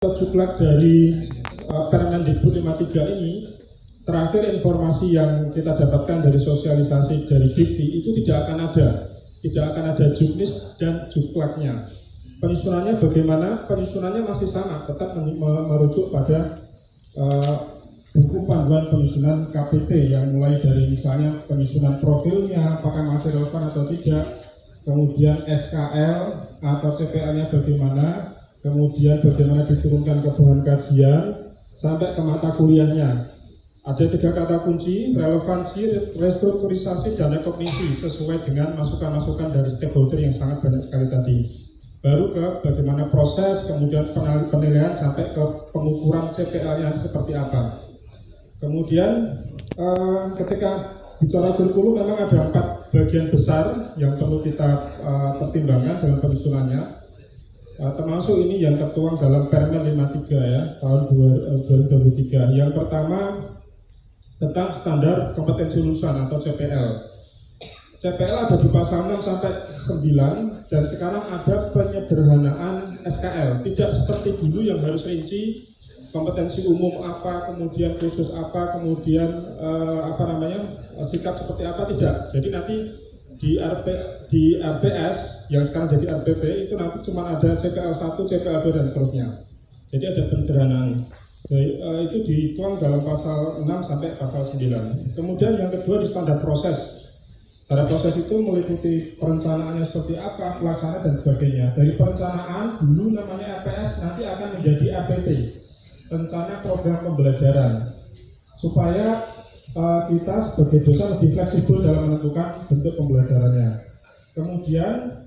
Juklak dari Permendikbud 53 ini, terakhir informasi yang kita dapatkan dari sosialisasi dari Dikti itu tidak akan ada juknis dan juklaknya. Penyusunannya bagaimana? Penyusunannya masih sama, tetap merujuk pada buku panduan penyusunan KPT yang mulai dari misalnya penyusunan profilnya, apakah masih relevan atau tidak, kemudian SKL atau CPL-nya bagaimana, kemudian bagaimana diturunkan ke bahan kajian, sampai ke mata kuliahnya. Ada 3 kata kunci: relevansi, restrukturisasi, dan rekognisi, sesuai dengan masukan-masukan dari stakeholder yang sangat banyak sekali tadi. Baru ke bagaimana proses, kemudian penilaian sampai ke pengukuran CPL-nya seperti apa. Kemudian ketika bicara kurikulum memang ada 4 bagian besar yang perlu kita pertimbangkan dalam penyusunannya. Termasuk ini yang tertuang dalam Permen 53 ya, tahun 2023. Yang pertama tentang standar kompetensi lulusan atau CPL. CPL ada di pasal 6 sampai 9 dan sekarang ada penyederhanaan SKL. Tidak seperti dulu yang harus rinci kompetensi umum apa, kemudian khusus apa, kemudian sikap seperti apa, tidak. Jadi nanti di RPS yang sekarang jadi RPP itu nanti cuma ada CPL 1, CPL 2 dan seterusnya. Jadi ada penyederhanaan. Itu dituang dalam pasal 6 sampai pasal 9. Kemudian yang kedua di standar proses. Standar proses itu meliputi perencanaannya seperti apa, pelaksanaan dan sebagainya. Dari perencanaan dulu namanya RPS, nanti akan menjadi RPP, rencana program pembelajaran, supaya kita sebagai dosen lebih fleksibel dalam menentukan bentuk pembelajarannya. Kemudian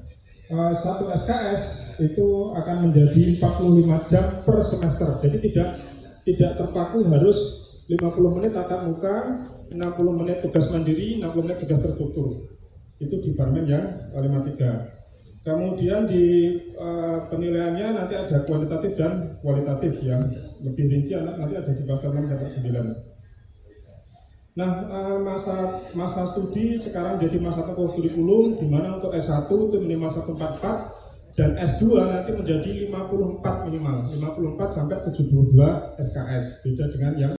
satu SKS itu akan menjadi 45 jam per semester. Jadi tidak terpaku harus 50 menit tatap muka, 60 menit tugas mandiri, 60 menit tugas terstruktur. Itu di Permen yang 53. Kemudian di penilaiannya nanti ada kuantitatif dan kualitatif yang lebih rinci nanti ada di pasal 6 sampai 9. Nah, masa studi sekarang jadi masa pokok kurikulum, di mana untuk S1 itu minimal 144 dan S2 nanti menjadi 54 minimal, 54 sampai 72 SKS, beda dengan yang